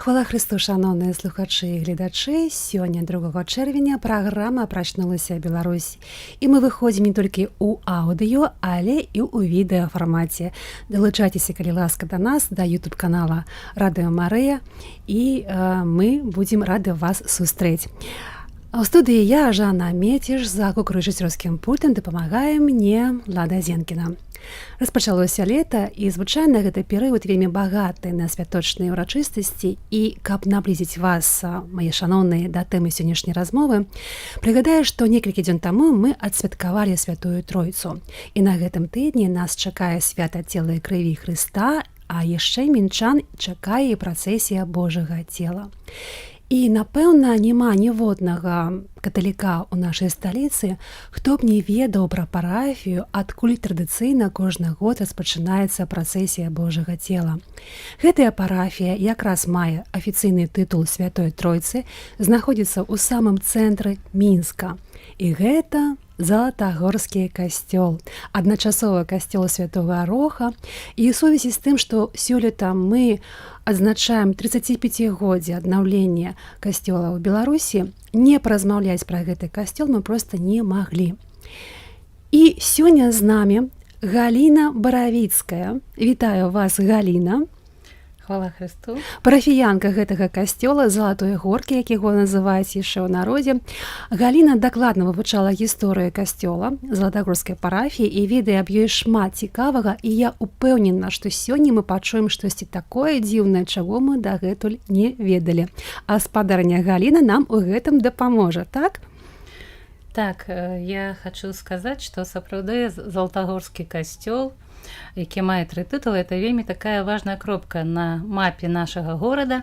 Хвала Христу, шановныя слухачы і гледачы. Сёння 2 чэрвеня праграма «Прачнулася Беларусь». І мы выходзім не толькі ў аўдыё, але і ў відэафармаце. Далучайцеся, калі ласка, да нас, да YouTube-канала «Радыё Марыя», і мы будзем рады вас сустрэць. А ў студыі я, Жанна Метіш, за гукарэжысёрскім пультам дапамагае мне Лада Зенкіна. Распачалося лета, і звычайна гэты перыяд вельмі багаты на святочныя ўрачыстасці, і каб наблізіць вас, мае шаноўныя, да тэмы сённяшняй размовы, прыгадаю, што некалькі дзён таму мы адсвяткавалі Святую Тройцу. І на гэтым тыдні нас чакае свята цела і крыві Хрыста, а яшчэ мінчан чакае і працэсія Божага цела. І, напэўна, няма ніводнага каталіка ў нашай сталіцы, хто б не ведаў пра парафію, адкуль традыцыйна кожны год распачынаецца працэсія Божага цела. Гэтая парафія якраз мае афіцыйны тытул Святой Тройцы, знаходзіцца ў самым цэнтры Мінска. І гэта Залатагорскі касцёл, адначасова касцёл Святога Роха. І ў сувязі з тым, што сёлета мы адзначаем 35-годдзе аднаўлення касцёла ў Беларусі, не паразмаўляць пра гэты касцёл мы проста не маглі. І сёння з намі Галіна Баравіцкая. Вітаю вас, Галіна. Хвала Христу. Парафіянка гэтага касцёла Залатой Горкі, як яго называюць яшчэ ў народзе. Галіна дакладна вывучала гісторыю касцёла Залатагорскай парафіі і ведае аб ёй шмат цікавага, і я упэўнена, што сёння мы пачуем штосьці такое дзіўнае, чаго мы дагэтуль не ведалі. А спадарня Галіна нам у гэтым дапаможа, так? Так, я хочу сказаць, што сапраўды Залатагорскі касцёл, які мае 3 тытулы, это вельмі такая важная кропка на мапе нашага горада.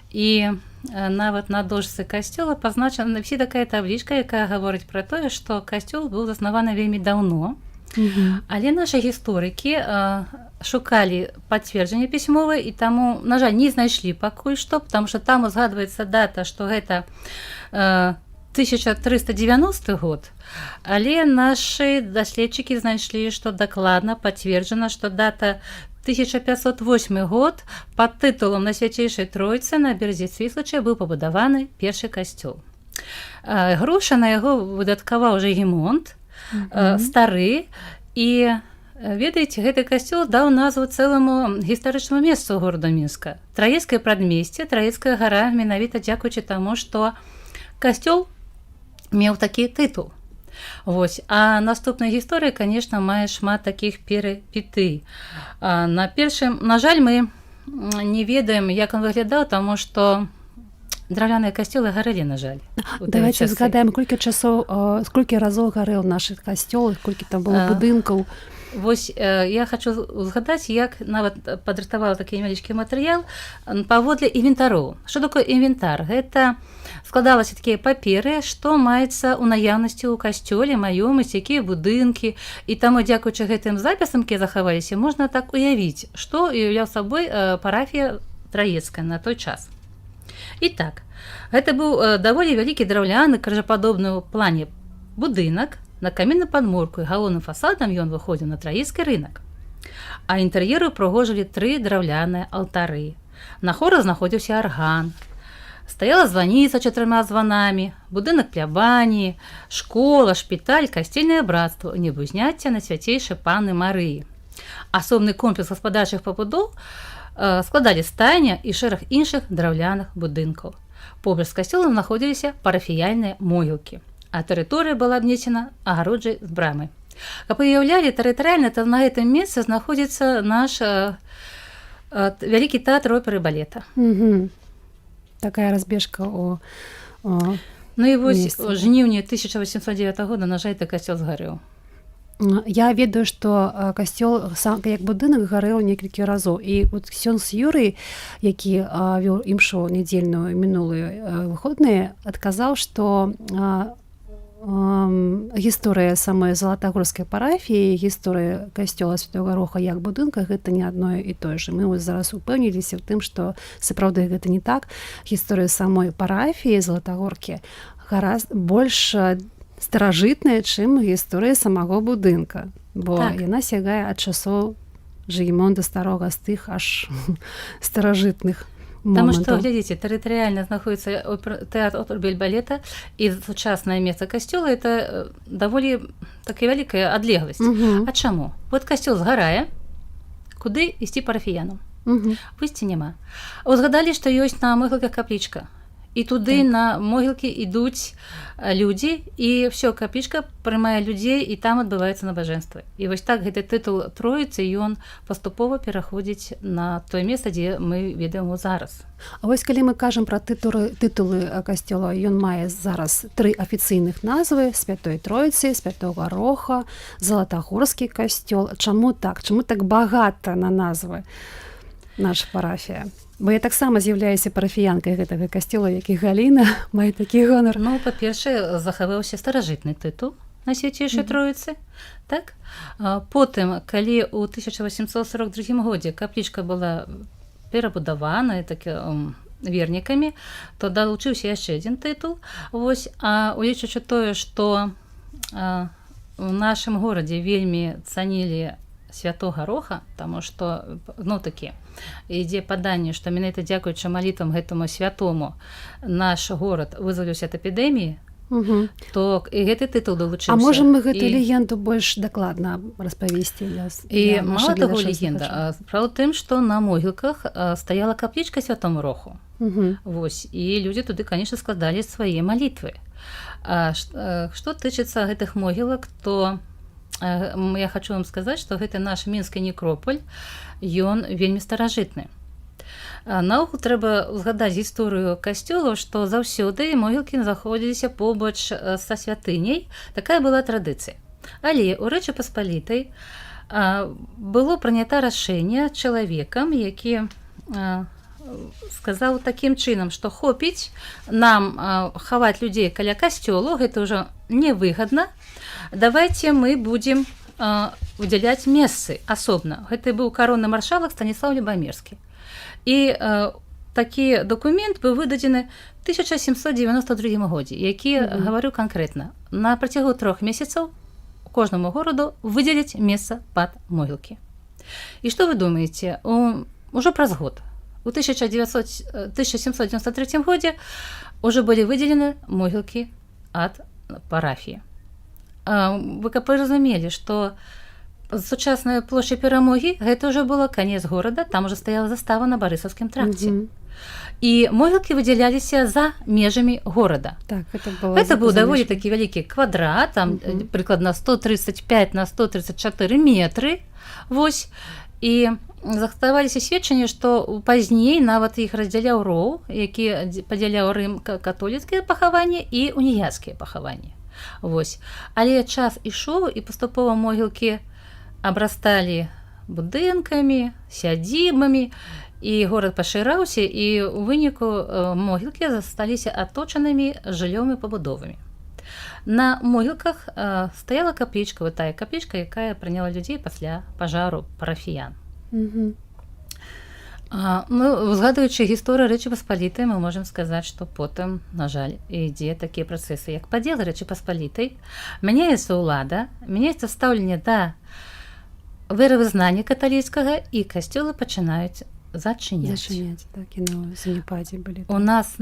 І нават на дошцы касцёла пазначана всі такая таблічка, якая гаворыць пра тое, што касцёл быў заснаваны вельмі даўно. Але нашы гісторыкі шукалі пацверджанне пісьмовае, і таму, на жаль, не знайшлі пакуль што, потому што там узгадваецца дата, што гэта 1390 год, але нашы даследчыкі знайшлі, што дакладна пацверджана, што дата 1508 год пад тытулам на Свяцейшай Тройцы на беразе Свіслача быў пабудаваны першы касцёл. Грошы на яго выдаткаваў Жэгімонт, стары, і ведаеце, гэты касцёл даў назву цэламу гістарычнаму месцу горада Мінска. Траецкае прадмесце, Траецкая гара, менавіта дзякуючы таму, што касцёл меў такі тытул. Вось. А наступная гісторыя, конечно, мае шмат такіх перыпетый. На першым, на жаль, мы не ведаем, як он выглядаў, таму што драўляныя касцёлы гарэлі, на жаль. Давайте згадаем, колькі разоў гарэў наш касцёл, колькі там было будынкаў. Вось я хочу згадаць, як нават падрыхтавала такі невялічкі матэрыял паводле інвентароў. Што такое інвентар? Гэта складалася такія паперы, што маецца ў наяўнасці ў касцёле, маёмасць, якія будынкі. І таму, дзякуючы гэтым запісам, якія захаваліся, можна так уявіць, што уяўляў сабой парафія Траецкая на той час. І так, гэта быў даволі вялікі драўляны, крыжападобны ў плане будынак. На каменным падмурку і галоўным фасадам ён выходзіў на Траецкі рынак. А інтэр'еру упрыгожвалі 3 драўляныя алтары. На хорах знаходзіўся арган. Стаяла званіца 4 званамі, будынак плябаніі, школа, шпіталь, касцельнае братства, небузняцце на Свяцейшай Панны Марыі. Асобны комплекс гаспадарчых пабудоў складалі стайня і шэраг іншых драўляных будынкаў. Побач з касцёлам знаходзіліся парафіяльныя могілкі, а тэрыторыя была абнесена агароджай з брамай. Каб уяўлялі тэрытарыяльна, то на гэтым месцы знаходзіцца наш вялікі тэатр оперы і балета. Такая разбежка о Ну і вось у жніўні 1809 года, на жаль, касцёл згарэў. Я ведаю, што касцёл сам як будынак гарэў некалькі разоў. І от ксёндз Юрый, які вёў імшу нядзельную мінулыя выходныя, адказаў, што гісторыя самой Залатагорскай парафіі, гісторыя касцёла Святога Роха як будынка, гэта не адно і тое ж. Мы зараз упэўніліся ў тым, што сапраўды гэта не так. Гісторыя самой парафіі Залатагоркі гаразд больш старажытная, чым гісторыя самого будынка, бо яна сягае ад часоў Жэгімонта Старога, з тых аж старажытных Таму што моманту. глядзіце, тэрытарыяльна знаходіцца тэатр Бельбалета і сучаснае месца касцёла это даволі такая вялікая адлегласць. Мгм. А чаму? Вот касцёл згарае, куды ісці парафіянам? Мгм. Выйсці няма. Узгадалі, што ёсць на могілках каплічка. І туды на могілкі ідуць людзі, і ўсё, каплічка прымае людзей, і там адбываецца набажэнства. І вось так гэты тытул Троіцы, ён паступова пераходзіць на тое месца, дзе мы ведаем его зараз. А вось калі мы кажам пра тытулы касцёла, ён мае зараз 3 афіцыйных назвы: Святой Троіцы, Святога Роха, Залатагорскі касцёл. Чаму так? Чаму так багата на назвы наша парафія? Бо я таксама з'яўляюся парафіянкай гэтага касцёла, як і Галіна, мае такі гонар. Ну, па-першае, захаваўся старажытны тытул на Свяцейшай Троіцы, так? Потым, калі ў 1842 годзе каплічка была перабудавана вернікамі, то далучыўся яшчэ адзін тытул. Вось, а улічваючы тое, што у нашым горадзе вельмі цанілі Святога Роха, таму што, ну такі, ідзе паданне, што менавіта дзякуючы малітвам гэтаму святому наш горад вызваліўся ад эпідэміі, то і гэты тытул далучыўся. А можам мы гэту легенду больш дакладна распавесці? І мала таго легенда. Справа ў тым, што на могілках стаяла каплічка Святому Роху. Вось, і людзі туды, канешне, складалі свае малітвы. Што тычыцца гэтых могілак, то я хочу вам сказаць, што гэты наш мінскі некропаль, ён вельмі старажытны. Наогул трэба ўзгадаць гісторыю касцёлу, што заўсёды могілкі знаходзіліся побач са святыняй. Такая была традыцыя. Але ў Рэчы Паспалітай было прынята рашэнне чалавекам, які сказаў такім чынам, што хопіць нам хаваць людзей каля касцёлу, гэта ўжо невыгадна. Давайте мы будзем выдзяляць месцы асобна. Гэта быў каронны маршалак Станіслаў Любамірскі. І такі дакумент быў выдадзены 1792 годзе, які гаварыў канкрэтна: на працягу 3 месяцаў кожнаму гораду выдзеляць месца пад могілкі. І што вы думаеце? Ужо праз год, у 1793 годзе, ўжо былі выдзелены могілкі ад парафіі. Вы каб разумелі, што сучасная плошча Перамогі гэта ўжо было канец горада, там уже стаяла застава на Барысаўскім тракце. І могілкі выдзяляліся за межамі горада. Так, гэта быў даволі такі вялікі квадрат, там прыкладна 135 на 134 метры. Вось. І заставаліся сведчанні, што пазней нават іх раздзяляў роў, які падзяляў рым-католіцкія пахаванні і уніяцкія пахаванні. Вось. Але час ішоў, і паступова могілкі абрасталі будынкамі, сядзібамі, і горад пашыраўся, і ў выніку могілкі засталіся аточанымі жыллёвымі пабудовамі. На могілках стаяла каплічка, вот тая каплічка, якая прыняла людзей пасля пажару парафіян. Узгадуючы гісторыю Рэчы Паспалітай, мы можам сказаць, што потым, на жаль, ідзе такія працэсы, як падзел Рэчы Паспалітай. Мяняецца ўлада, мяняецца стаўленне да веравызнання каталіцкага, і касцёлы пачынаюць зачыняць. Так, і на занепадзе былі. У нас,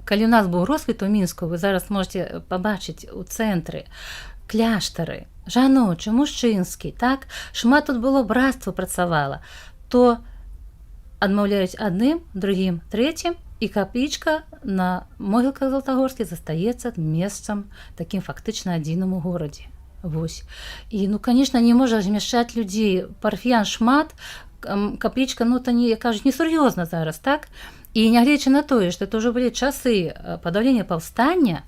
калі у нас быў росквіт у Мінску, вы зараз можете пабачыць у цэнтры кляштары, жаночы, мужчынскі, так? Шмат тут было брацтва працавала. То адмаўляюць адным, другім, трэцім, і каплічка на могілках Залатагорскіх застаецца месцам такім фактычна адзіным у горадзе. Вось. І, канешне, не можа змяшчаць людзей. Парафіян шмат, каплічка, то не, кажуць, несур'ёзна зараз, так? І нягледзячы на тое, што это ўжо былі часы падаўлення паўстання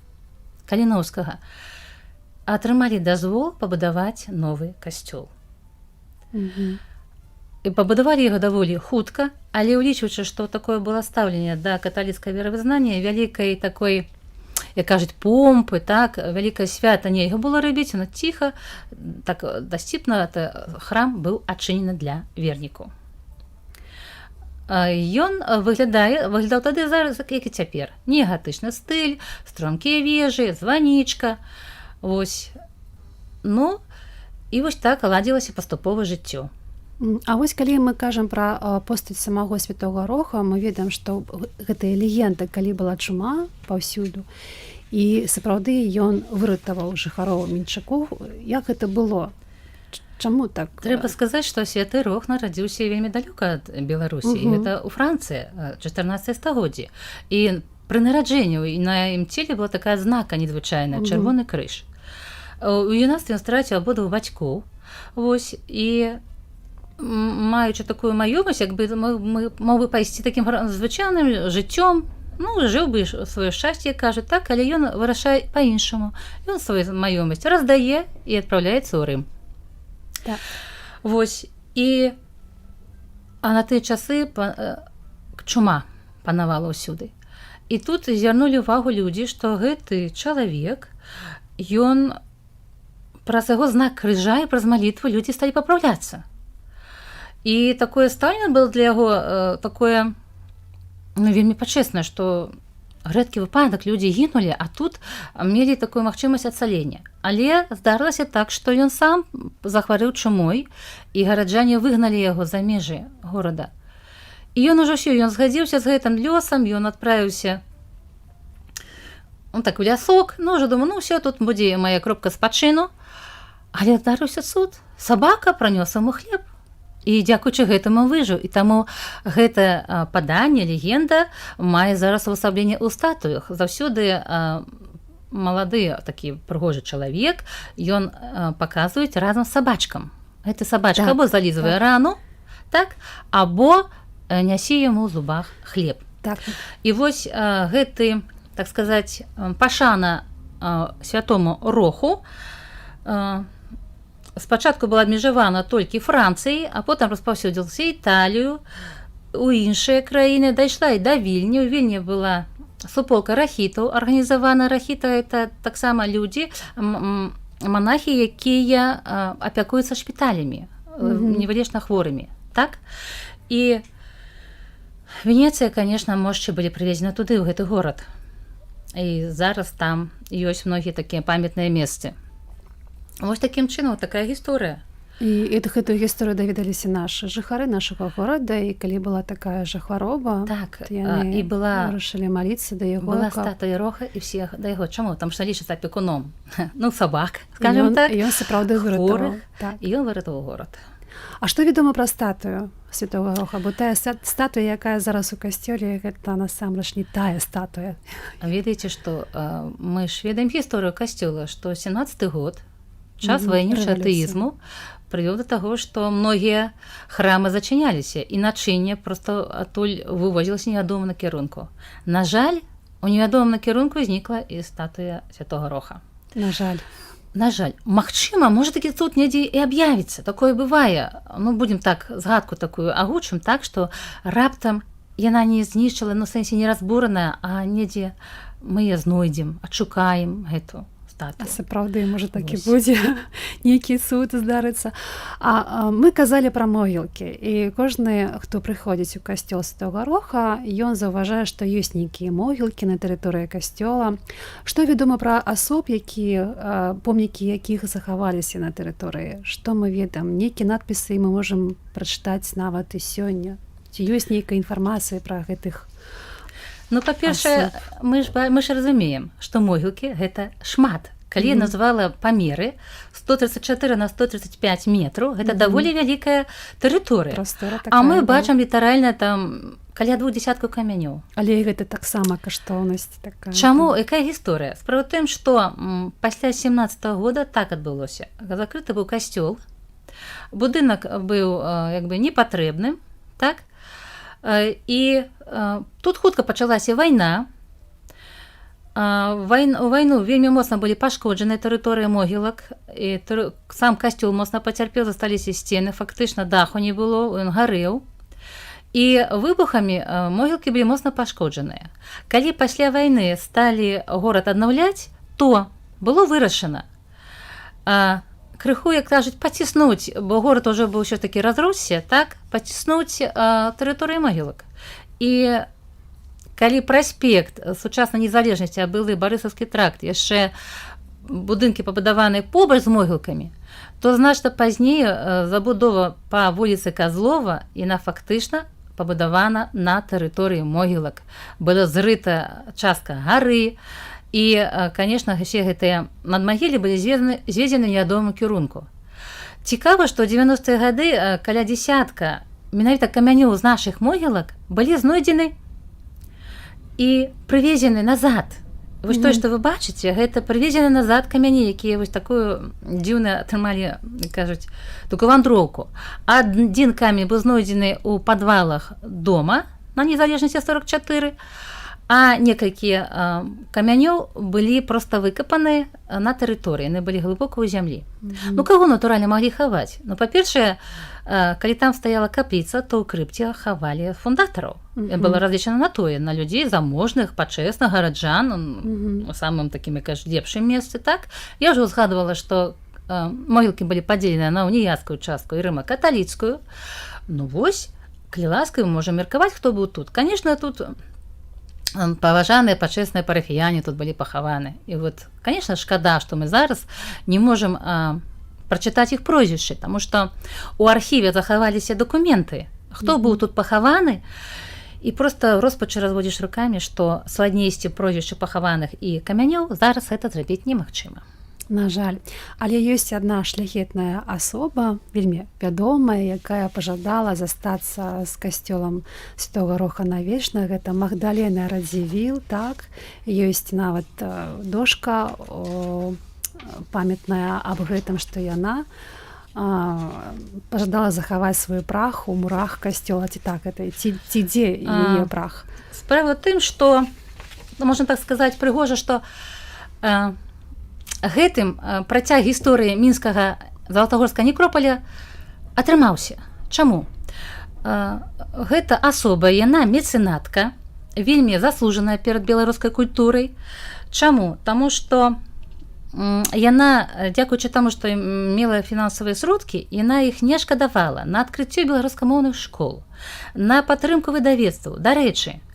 Каліноўскага, атрымалі дазвол пабудаваць новы касцёл. І пабудавалі яго даволі хутка, але ўлічваючы, што такое было стаўленне да каталіцкага веравызнання, вялікай такой, як кажуць, помпы, так, вялікае свята нельга было рабіць, но ціха, так дасціпна, храм быў адчынены для вернікаў. Ён выглядаў тады зараз, як і цяпер. Негатычны стыль, стромкія вежы, званічка. Вось. І вось так ладзілася паступова жыццё. А вось калі мы кажам пра постаць самого святого Роха, мы ведаем, што гэтая легенда, калі была чума паўсюду, і сапраўды ён выратаваў жыхароў Менчакоў, як гэта было? Чаму так? Трэба сказаць, што святы Рох нарадзіўся вельмі далёка ад Беларусі. Гэта ў Францыі, 14 стагоддзе. І пры нараджэнні на ім целе была такая знака незвычайная, чырвоны крыж. У юнацтве ён страціў абодвух бацькоў. Вось, і маючы такую маёмасць, як бы мог бы пайсці такім звычайным жыццём, жыў бы сваё шчасце, кажа так, але ён вырашае па-іншаму. Ён сваю маёмасць раздае і адпраўляецца ў Рым. Так. Вось, а на тыя часы чума панавала ўсюды. І тут звярнулі ўвагу людзі, што гэты чалавек, ён праз яго знак крыжа і праз малітву людзі сталі папраўляцца. І такое стаўленне было для яго такое вельмі пачэснае, што рэдкі выпадак людзі гінулі, а тут мелі такую магчымасць ацалення. Але здарылася так, што ён сам захварэў чумой, і гараджане выгналі яго за межы горада. І ён ужо ён згадзіўся з гэтым лёсам, ён адправіўся так у лясок, ўжо думаю, ўсё, тут будзе мая кропка спачыну. Але здарыўся цуд. Сабака пранёс яму хлеб. І дзякуючы гэтаму выжыў. І таму гэта паданне, легенда мае зараз увасабленне ў статуях. Заўсёды малады такі прыгожы чалавек, ён паказваюць разам з сабачкам. Гэты сабачка або залізвае рану, так, або нясе яму ў зубах хлеб. Так. І вось гэты, так сказаць, пашана святому Роху спачатку была абмежавана толькі Францыяй, а потым распаўсюдзілася Італію, у іншыя краіны, дайшла і да Вільні. У Вільні была суполка рахітаў арганізавана. Рахіта — это таксама людзі, манахі, якія апякуюцца шпіталямі, невылечна хворымі. Так? І Венецыя, конечно, мошчы былі прывезены туды, ў гэты горад. І зараз там ёсць многія такія памятныя месцы. Вось такім чынам такая гісторыя. І гэтую гісторыю даведаліся нашы жыхары нашага горада, і калі была такая жа хвароба, так, яны і вырашылі маліцца да яго. Была статуя Роха і всіх да яго. Чаму? Там што лічыцца апекуном. Сабак, скажем так. Ён сапраўды выратаваў. І ён выратаваў горад. А што вядома пра статую святого Роха? Бо тая статуя, якая зараз у касцёле, гэта насамрэч не тая статуя. Ведаеце, што мы ж ведаем гісторыю касцёла, што 17-й год, час ваеннічага атэізму, прывёў да таго, што многія храмы зачыняліся, і начынне проста адтуль вывозілася невядомым накірунку. На жаль, у невядомым накірунку знікла і статуя святого Роха. На жаль. На жаль. Магчыма, можа такі цуд недзе і аб'явіцца. Такое бывае. Будзем так, згадку такую агучым, так, што раптам яна не знішчыла, в сэнсе не разбураная, а недзе мы яе знойдзем, адшукаем гэту статую. А сапраўды, можа, так і будзе, нейкі цуд здарыцца. А мы казалі пра могілкі, і кожны, хто прыходзіць у касцёл Святога Роха, ён заўважае, што ёсць нейкія могілкі на тэрыторыі касцёла. Што вядома пра асоб, помнікі якіх захаваліся на тэрыторыі? Што мы ведаем? Нейкія надпісы мы можам прачытаць нават і сёння. Ці ёсць нейкая інфармацыя пра гэтых? Па-першае, мы ж разумеем, што могілкі — гэта шмат. Калі я назвала памеры 134 на 135 метраў, гэта даволі вялікая тэрыторыя. А мы бачым літаральна там каля 20 камянёў. Але гэта таксама каштоўнасць такая. Чаму? Якая гісторыя? Справа ў тым, што пасля 17-го года так адбылося. Закрыты быў касцёл, будынак быў як бы непатрэбным, так? І тут хутка пачалася вайна. У вайну вельмі моцна былі пашкоджаны тэрыторыі могілак, і сам касцёл моцна пацярпеў, засталіся сцены, фактычна даху не было, ён гарэў. І выбухамі могілкі былі моцна пашкоджаныя. Калі пасля вайны сталі горад аднаўляць, то было вырашана крыху, як кажуць, паціснуць, бо горад ужо быў ўсё-такі разросся, так, паціснуць тэрыторыі могілак. І калі праспект сучаснай незалежнасці, а былы Барысаўскі тракт, яшчэ будынкі пабудаваныя побач з могілкамі, то значна пазней забудова па вуліцы Казлова, яна фактычна пабудавана на тэрыторыі могілак. Была зрыта частка гары, і, канешне, усе гэтыя надмагіллі былі зведзены ў невядомым кірунку. Цікава, што ў 90-е гады каля дзесятка менавіта камянёў з нашых могілак былі знойдзены і прывезены назад. Вось тое, што вы бачыце, гэта прывезены назад камяні, якія вось такую дзіўна атрымалі, кажуць, такую вандроўку. Адзін камень быў знойдзены ў падвалах дома на Незалежнасці 44, а некалькі камянёў былі проста выкапаны на тэрыторыі, яны былі глыбока ў зямлі. Ну, каго, натуральна, маглі хаваць? Ну, па-першае, калі там стаяла капліца, то ў крыпце хавалі фундатараў. Было разлічана на тое, на людзей заможных, пачэсных гараджан, у самым такім, як кажу, лепшым месцы, так? Я ўжо згадывала, што могілкі былі падзелены на уніяцкую частку і рыма-каталіцкую. Ну вось, калі ласка, мы можам меркаваць, хто быў тут. Канешне, тут паважаныя пачэсныя парафіяне тут былі пахаваны. І вот, канешне, шкада, што мы зараз не можам прачытаць іх прозвішчы, таму што ў архіве захаваліся дакументы, хто быў тут пахаваны, і проста роспачы разводзіш рукамі, што суаднесці прозвішчы пахаваных і камянёў зараз гэта зрабіць немагчыма. На жаль, але ёсць адна шляхетная асоба, вельмі вядомая, якая пажадала застацца з касцёлам Святога Роха навечна, гэта Магдалена Радзівіл, так, ёсць нават дошка памятная аб гэтым, што яна пажадала захаваць свой прах у мурах касцёла, ці так гэта, ці дзе яе прах? Справа ў тым, што, можна так сказаць, прыгожа, што гэтым працяг гісторыі мінскага Залатагорскага некропаля атрымаўся. Чаму? Гэта асоба, яна мецэнатка, вельмі заслужаная перад беларускай культурай. Чаму? Таму што яна, дзякуючы таму, што мела фінансавыя сродкі, яна іх не шкадавала на адкрыццё беларускамоўных школ, на падтрымку выдавецтваў. Дарэчы,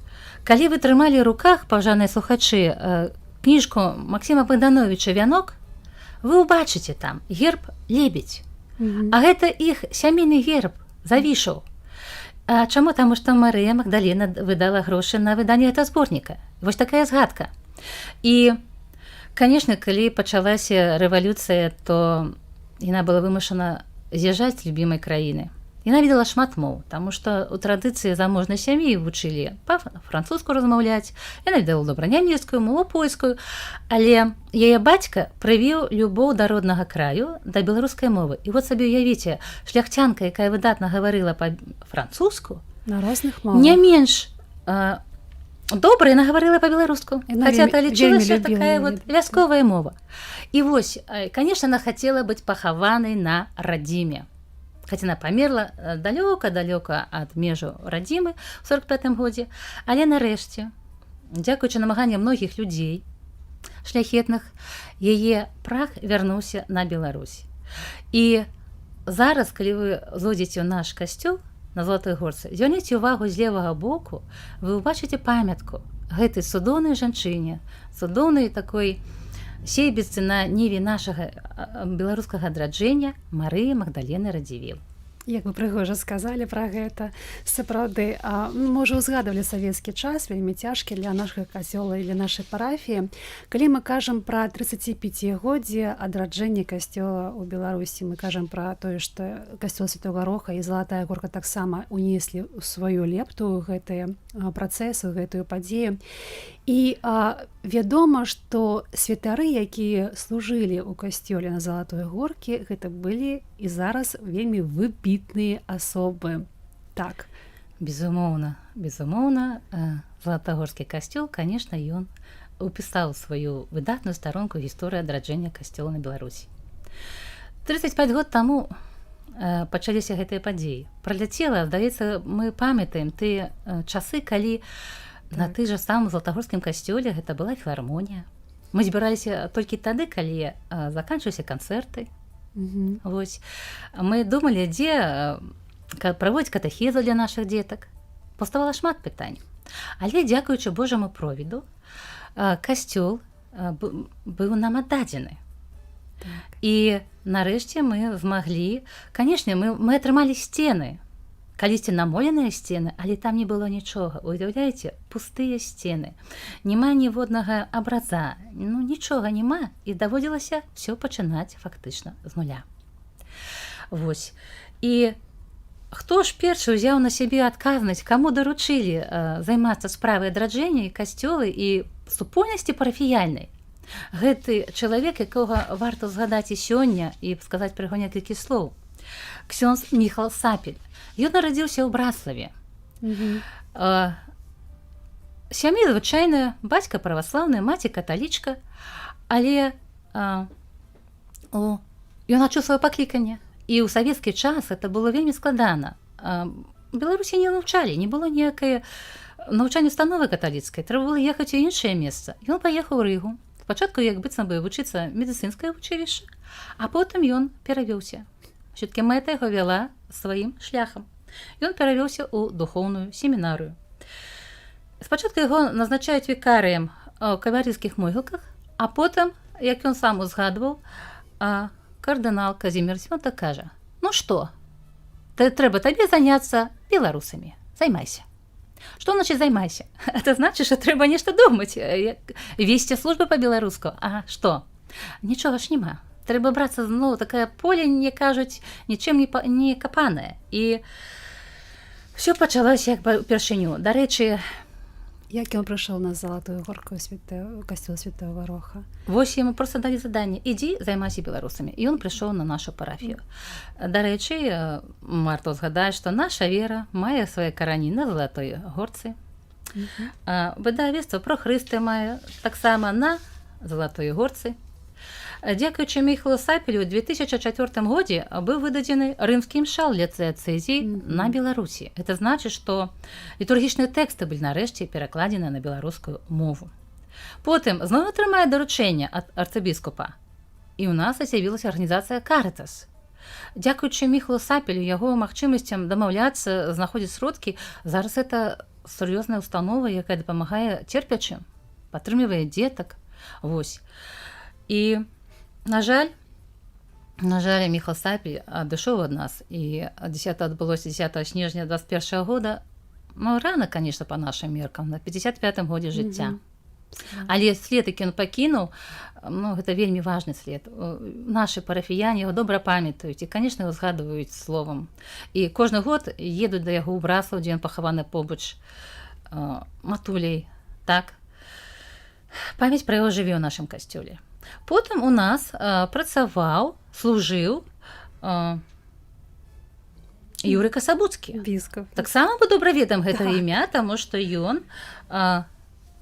калі вы трымалі ў руках, паважаныя слухачы, кніжку Максіма Богдановича «Вянок», вы ўбачыце там герб лебедь. А гэта іх сямейны герб, завішаў. Чаму? Таму што Марыя Магдалена выдала грошы на выданне гэтага зборніка. Вось такая згадка. І, канешне, калі пачалася рэвалюцыя, то яна была вымушана з'язджаць з любімай краіны. Яна ведала шмат моў, таму што ў традыцыі заможнай сям'і вучылі па-французску размаўляць, яна ведала добра нямецкую мову, польскую, але яе бацька прывіў любоў да роднага краю, да беларускай мовы. І вот сабе уявіце, шляхцянка, якая выдатна гаварыла па-французску, на розных мовах, не менш добра яна гаварыла па-беларуску, хаця это лічылася такая вот вясковая мова. І вось, канешне, яна хацела быць пахаванай на радзіме. Хаця яна памерла далёка-далёка ад межу радзімы ў 45-м годзе, але нарэшце, дзякуючы намаганням многіх людзей, шляхетных, яе прах вярнуўся на Беларусь. І зараз, калі вы зойдзеце ў наш касцёл на Залатой Горцы, звярніце ўвагу з левага боку, вы ўбачыце памятку гэтай цудоўнай жанчыне, цудоўнай такой сейбіцы на ніве нашага беларускага адраджэння Марыі Магдалены Радзівіл. Як вы прыгожа сказалі пра гэта, сапраўды, мы ўжо ўзгадывалі савецкі час, вельмі цяжкі для нашага касцёла і для нашай парафіі. Калі мы кажам пра 35-годдзе адраджэння касцёла ў Беларусі, мы кажам пра тое, што касцёл Святога Роха і Залатая Горка таксама унеслі ў сваю лепту гэтыя працэсы, гэтую падзею. І вядома, што святары, якія служылі ў касцёле на Залатой Горкі, гэта былі і зараз вельмі выбітныя асобы. Так. Безумоўна, Залатагорскі касцёл, канешне, ён упісаў сваю выдатную старонку гісторыі адраджэння касцёла на Беларусі. 35 год таму пачаліся гэтыя падзеі. Праляцела, здаецца, мы памятаем тыя часы, калі на той жа самым Залатагорскім касцёле гэта была філармонія. Мы збіраліся толькі тады, калі заканчваліся канцэрты. Вось. Мы думалі, дзе праводзіць катэхезу для нашых дзетак. Паўставала шмат пытань. Але, дзякуючы Божаму провіду, касцёл быў нам аддадзены. І нарэшце мы змаглі, канешне, мы атрымалі сцены, калісьці намоленыя сцены, але там не было нічога. Уяўляеце, пустыя сцены, няма ніводнага абраза, нічога няма, і даводзілася ўсё пачынаць фактычна з нуля. Вось. І хто ж першы ўзяў на сябе адказнасць, каму даручылі займацца справай адраджэння і касцёлы і супольнасці парафіяльнай? Гэты чалавек, якога варта згадаць і сёння і сказаць пра яго некалькі слоў. Ксёндз Міхал Сапель. Ён нарадзіўся ў Браславе. Сям'я звычайная, бацька праваслаўная, маці каталічка, але ён адчуў сваё пакліканне. І ў савецкі час это было вельмі складана. Беларусі не навчалі, не было ніякай навчання установы каталіцкай, трэба было ехаць у іншае месца. Ён паехаў у Рыгу. Спачатку як быццам бы вучыцца медыцынскае вучылішча, а потым ён перавёўся. Все-таки мэта яго вяла сваім шляхам. Ён перавёўся ў духоўную семінарыю. Спачатку яго назначаюць викарыем у кавалерыйскіх могілках, а потым, як ён сам узгадваў, кардынал Казімір Свята кажа: «Ну што, трэба табе заняцца беларусамі, займайся». Што значыць займайся? Это значыць, што трэба нешта думаць, весці службы па-беларуску. А што? Нічога ж няма. Трэба брацца зноў такое поле, не кажуць, нічым не капанае. І ўсё пачалося як бы ўпершыню. Дарэчы, як ён прыйшоў на Залатую горку касцёл Святого Роха? Вось яму проста далі заданне: ідзі, займайся беларусамі. І ён прыйшоў на нашу парафію. Дарэчы, варта згадаць, што наша вера мае свае карані на Залатой горцы. Выдавецтва «Про Хрысты» мае таксама на Залатой горцы. Дзякуючы Міхалу Сапелю ў 2004 годзе быў выдадзены рымскі імшал ліцэцэзій на Беларусі. Это значыць, што літургічныя тэксты былі нарэшце перакладзены на беларускую мову. Потым зноў атрымае даручэнне ад арцыбіскупа, і ў нас з'явілася арганізацыя «Карытас». Дзякуючы Міхалу Сапелю, яго магчымасцям дамаўляцца, знаходзіць сродкі, зараз это сур'ёзная установа, якая дапамагае церпячым, падтрымлівае дзетак. Вось. І на жаль, Міхал Сапель адышоў ад нас, і адбылося 10 снежня 21 года, рана, конечно, па нашым меркам, на 55-м годзе жыцця. Але след, які ён пакінуў, гэта вельмі важны след. Нашы парафіяне яго добра памятаюць і, конечно, яго згадваюць словам. І кожны год едуць да яго ў Браслаў, дзе ён пахаваны побач матуляй. Так? Памяць пра яго жыве ў нашым касцёле. Потым у нас працаваў, служыў Юрый Касабуцкі. Біскуп. Таксама мы добра ведаем гэта імя, таму што ён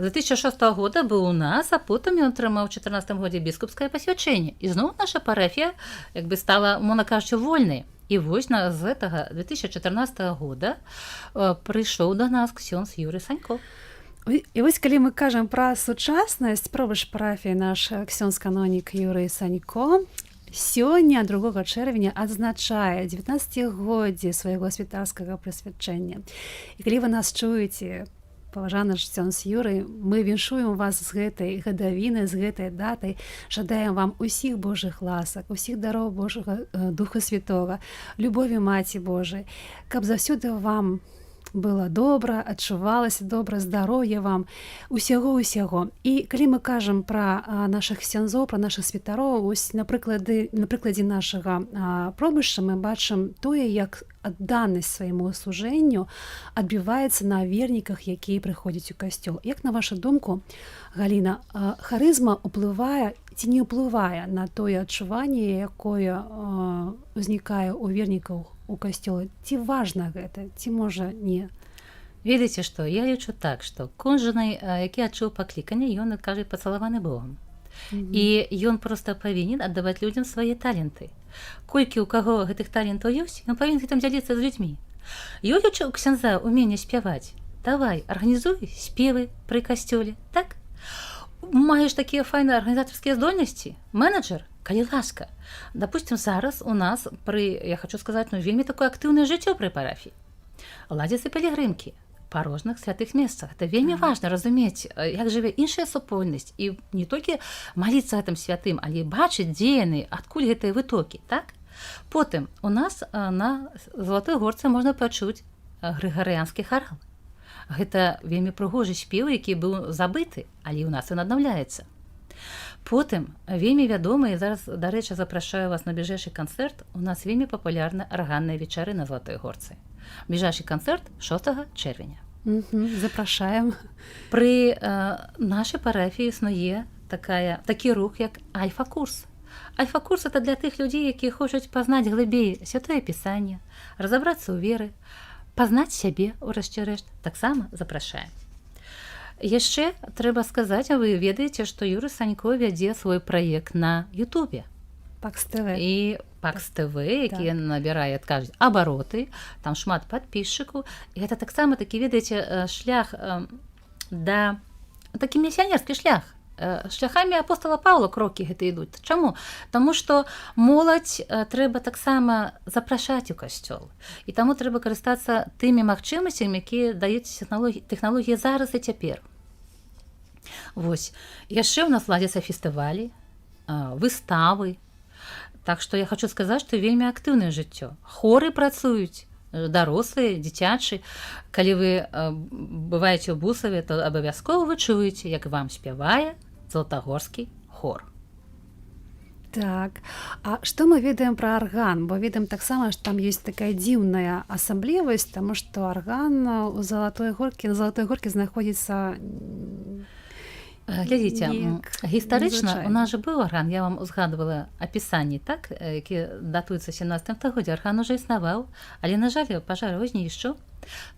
з 2006 года быў у нас, а потым ён атрымаў у 2014 годзе біскупскае пасвячэнне. І зноў наша парафія як бы стала, можна кажучы, вольнай. І вось з гэтага 2014 года прыйшоў да нас ксёндз Юрый Санько. І вось калі мы кажам пра сучаснасць, пробач парафіі наш ксёндз-канонік Юрый Санько сёння 2 чэрвеня адзначае 19-годдзе свайго святарскага прысвячэння. І калі вы нас чуеце, паважаны ксёндз Юрый, мы віншуем вас з гэтай гадавіны, з гэтай датай, жадаем вам усіх Божых ласак, усіх дароў Божага Духа Святога, любові Маці Божай, каб заўсёды вам было добра, адчувалася добра, здароўя вам, усяго. І калі мы кажам пра нашых ксяндзоў, пра нашых святароў, ось на прыкладзе нашага пробышча мы бачым тое, як адданасць свайму служэнню адбіваецца на верніках, якія прыходзяць у касцёл. Як на вашу думку, Галіна, харызма ўплывае ці не ўплывае на тое адчуванне, якое ўзнікае ў вернікаў у касцёле? Ці важна гэта, ці можа не? Ведаеце што, я лічу так, што кожны, які адчуў пакліканне, ён адкажа пацалаваны Богом. І ён проста павінен аддаваць людзям свае таленты. Колькі ў каго гэтых талентаў ёсць, ён павінен гэтым дзяліцца з людзьмі. Ёсць у ксяндза ўменне спяваць? Давай, арганізуй спевы пры касцёле, так? Маеш такія файныя арганізатарскія здольнасці? Менеджер? Калі ласка. Допустим, зараз у нас я хочу сказаць, вельмі такое актыўнае жыццё пры парафіі. Ладзяцца пілігрымкі. парожных святых месцах. Это вельмі важна разумець, як жыве іншая супольнасць і не толькі маліцца гэтым святым, але бачыць, дзе яны, адкуль гэтыя вытокі, так? Потым у нас на Залатой Горцы можна пачуць грыгарыянскі харал. Гэта вельмі прыгожы спеў, які быў забыты, але ў нас ён аднаўляецца. Потым вельмі вядома, і зараз, дарэчы, запрашаю вас на бліжэйшы канцэрт, у нас вельмі папулярны арганныя вечары на Залатой Горцы. Бліжэйшы канцэрт 6 чэрвеня. Запрашаем. Пры нашай парафіі існуе такі рух, як альфа-курс. Альфа-курс – это для тых людзей, якія хочуць пазнаць глыбей Святое Пісанне, разабрацца ў веры, пазнаць сябе, урэшце рэшт, таксама запрашаем. Яшчэ трэба сказаць, а вы ведаеце, што Юрый Санько вядзе свой праект на Ютубе. Пакс ТВ. І Пакс ТВ, які набірае, кажуць, абароты, там шмат падпісчыкаў. І гэта таксама такі, ведаеце, шлях да... такі місіянерскі шлях. Шляхамі апостола Паўла крокі гэта ідуць. Чаму? Таму што моладзь трэба таксама запрашаць у касцёл. І таму трэба карыстацца тымі магчымасцямі, якія даюць тэхналогіі зараз і цяпер. Вось. Яшчэ ў нас ладзяцца фестывалі, выставы. Так што я хочу сказаць, што вельмі актыўнае жыццё. Хоры працуюць, дарослыя, дзіцячы. Калі вы бываеце ў Бусаве, то абавязкова вы чуеце, як вам спявае Залатагорскі хор. Так, а што мы ведаем пра арган? Бо ведаем таксама, што там ёсць такая дзіўная асаблівасць, таму што арган у Залатой Горкі, на Залатой Горкі знаходзіцца... Глядзіце, гістарычна у нас жа быў арган, я вам узгадывала апісанні, так, які датуюцца 17 стагоддзя. Арган уже існаваў, але, на жаль, пажар его знішчыў.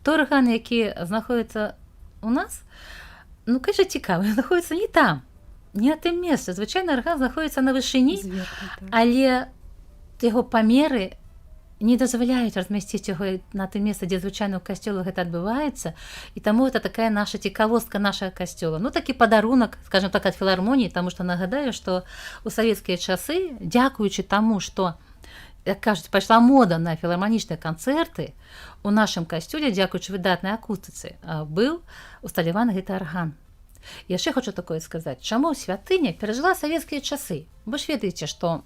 Той арган, які знаходіцца у нас, ну, кажа, цікавы, знаходіцца не там, не на тым месцы. Звычайна арган знаходіцца на вышыні, але яго памеры не дазваляюць размясціць яго на тым месцы, дзе звычайна ў касцёлах гэта адбываецца, і таму гэта такая наша цікавостка нашага касцёла. Ну, такі падарунак, скажем так, ад філармоніі, таму што нагадаю, што ў савецкія часы, дзякуючы таму, што, як кажуць, пайшла мода на філарманічныя канцэрты, у нашым касцёле, дзякуючы выдатнай акустыцы, быў усталяваны гэты арган. Яшчэ хочу такое сказаць, чаму святыня перажыла савецкія часы? Вы ж ведаеце, што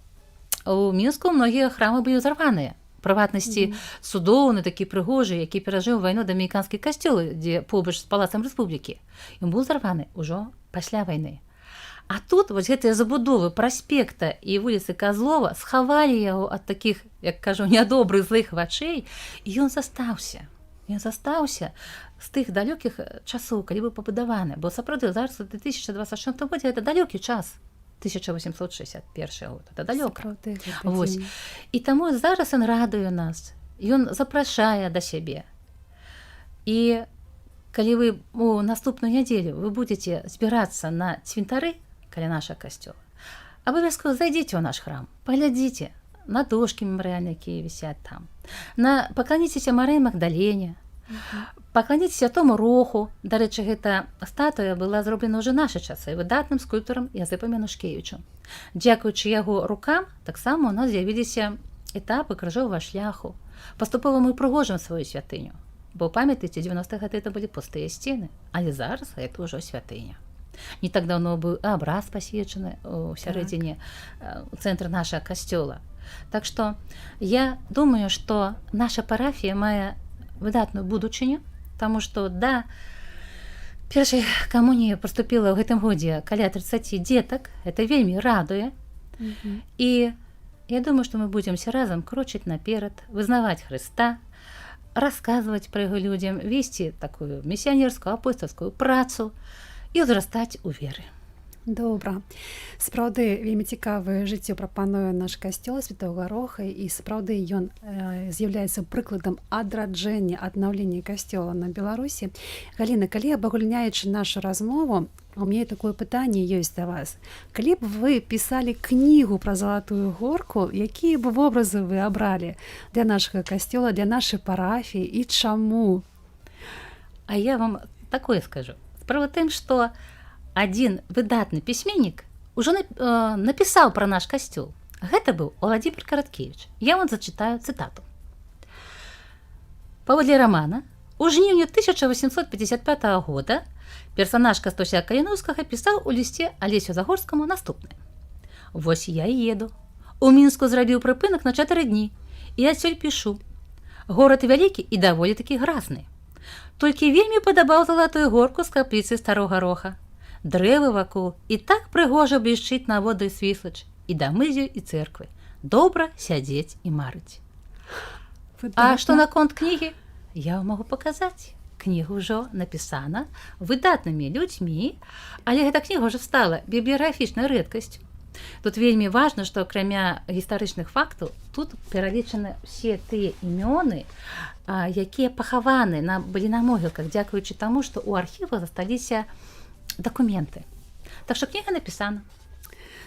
у Мінску многія храмы былі ўзарваныя. Прыватнасці цудоўны, такі прыгожы, які перажыў вайну дамініканскі касцёл, дзе побач з палацам рэспублікі. Ён быў узарваны ўжо пасля вайны. А тут вось гэтыя забудовы праспекта і вуліцы Казлова схавалі яго ад такіх, як кажу, нядобрых злых вачэй, і ён застаўся. Ён застаўся з тых далёкіх часоў, калі быў пабудаваны. Бо сапраўды зараз у 2026 годзе гэта далёкі час. 1861 год, это далёка. Вось. І таму зараз ён радуе нас, ён запрашае да сябе. І калі вы у наступную нядзелю вы будзеце збірацца на цвінтары каля нашага касцёла, абавязкова зайдзіце ў наш храм, паглядзіце на дошкі мемарыяльныя, якія вісяць там, пакланіцеся Марыі Магдалене, пакланіцеся Тому Роху. Дарэчы, гэта статуя была зроблена ўжо нашы часы выдатным скульптарам Язэпам Янушкевічам. Дзякуючы яго рукам таксама у нас з'явіліся этапы крыжовага шляху. Паступова мы ўпрыгожым сваю святыню, бо памятаеце, 90-х гады это былі пустыя сцены, але зараз гэта ўжо святыня. Не так даўно быў абраз пасвечаны ў сярэдзіне цэнтра нашага касцёла. Так што я думаю, што наша парафія мае выдатную будучыню, таму што да першай камуніі паступіла ў гэтым годзе каля 30 дзетак, это вельмі радуе. І я думаю, што мы будзем все разам крочыць наперад, вызнаваць Хрыста, расказваць пра яго людзям, весці такую місіянерскую апостальскую працу і ўзрастаць у веры. Добра. Сапраўды, вельмі цікавае жыццё прапануе наш касцёл Святога Роха, і сапраўды ён з'яўляецца прыкладам адраджэння, аднаўлення касцёла на Беларусі. Галіна, калі абагульняючы нашу размову, у мяне такое пытанне ёсць да вас. Калі б вы пісалі кнігу пра Залатую Горку, якія б вобразы вы абралі для нашага касцёла, для нашай парафіі і чаму? А я вам такое скажу. Справа тым, што адзін выдатны пісьменнік ужо напісаў пра наш касцёл. Гэта быў Уладзімір Караткевіч. Я вам зачытаю цытату. Паводле рамана У жніўні 1855 года персанаж Кастуся Каліноўскага пісаў у лісце Алесю Загорскаму наступнае. Вось я і еду. У Мінску зрабіў прыпынак на 4 дні. І адсюль пішу. Горад вялікі і даволі такі гразны. Толькі вельмі падабаў залатую горку з капліцы Старога Роха. Дрэвы вакол і так прыгожа блішчыць на воду і свіслач, і дамы і цэрквы. Добра сядзець і марыць. А што наконт кнігі? Я вам магу паказаць. Кніга ўжо напісана выдатнымі людзьмі, але гэта кніга ўжо стала бібліяграфічнай рэдкасцю. Тут вельмі важна, што акрамя гістарычных фактаў тут пералічаны ўсе тыя імёны, якія пахаваны былі на могілках, дзякуючы таму, што ў архівах засталіся дакументы. Так што кніга напісана.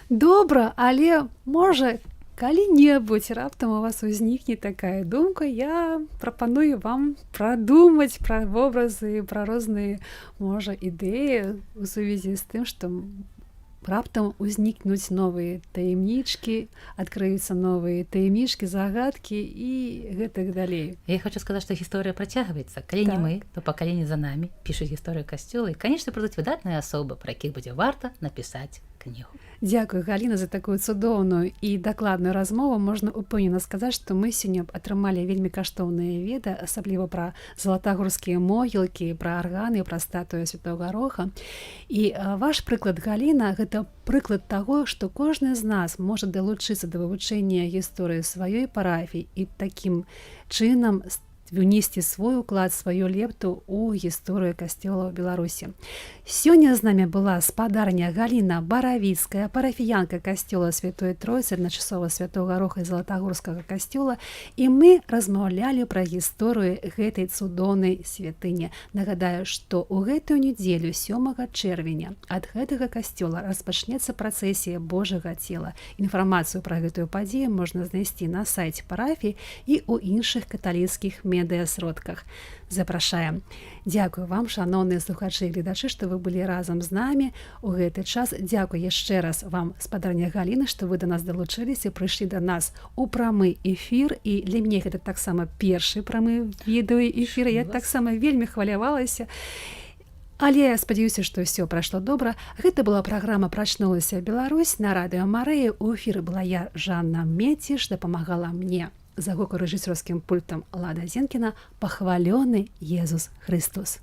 Добра, але можа калі-небудзь раптам у вас узнікне такая думка, я прапаную вам прадумаць пра вобразы, пра розныя, можа, ідэі у сувязі з тым, што раптам узнікнуць новыя таямнічкі, адкрыюцца новыя таямнічкі, загадкі і гэтак далей. Я хочу сказаць, што гісторыя працягваецца. Калі не мы, то пакаленне за намі пішуць гісторыю касцёла, і, канечне, прыйдуць выдатныя асобы, пра якіх будзе варта напісаць кнігу. Дзякуй, Галіна, за такую цудоўную і дакладную размову. Можна упэўнена сказаць, што мы сёння атрымалі вельмі каштоўныя веды, асабліва пра залатагорскія могілкі, пра арганы, пра статую Святога Роха. І ваш прыклад, Галіна, гэта прыклад таго, што кожны з нас можа далучыцца да вывучэння гісторыі сваёй парафіі і такім чынам внесці свой уклад, сваю лепту ў гісторыю касцёла ў Беларусі. Сёння з намі была спадарня Галіна Баравіцкая, парафіянка касцёла Святой Тройцы, адначасова Святога Роха і Залатагорскага касцёла, і мы размаўлялі пра гісторыю гэтай цудоўнай святыні. Нагадаю, што ў гэтую нядзелю 7 чэрвеня ад гэтага касцёла распачнецца працэсія Божага цела. Інфармацыю пра гэтую падзею можна знайсці на сайце парафіі і ў іншых каталіцкіх медыасродках. Запрашаем. Дзякую вам, шаноўныя слухачы і гледачы, што вы былі разам з намі у гэты час. Дзякуй яшчэ раз вам, спадарня Галіна, што вы да нас далучыліся, прыйшлі да нас у прамы эфір, і для мяне гэта таксама першы прамы відэоэфір. Я таксама вельмі хвалявалася. Але я спадзяюся, што ўсё прайшло добра. Гэта была праграма «Прачнулася Беларусь» на радыё Марыя. У эфіры была я, Жанна Меціш, дапамагала мне за гукарэжысёрскім пультам Лада Зенкіна. Пахвалёны Езус Христос.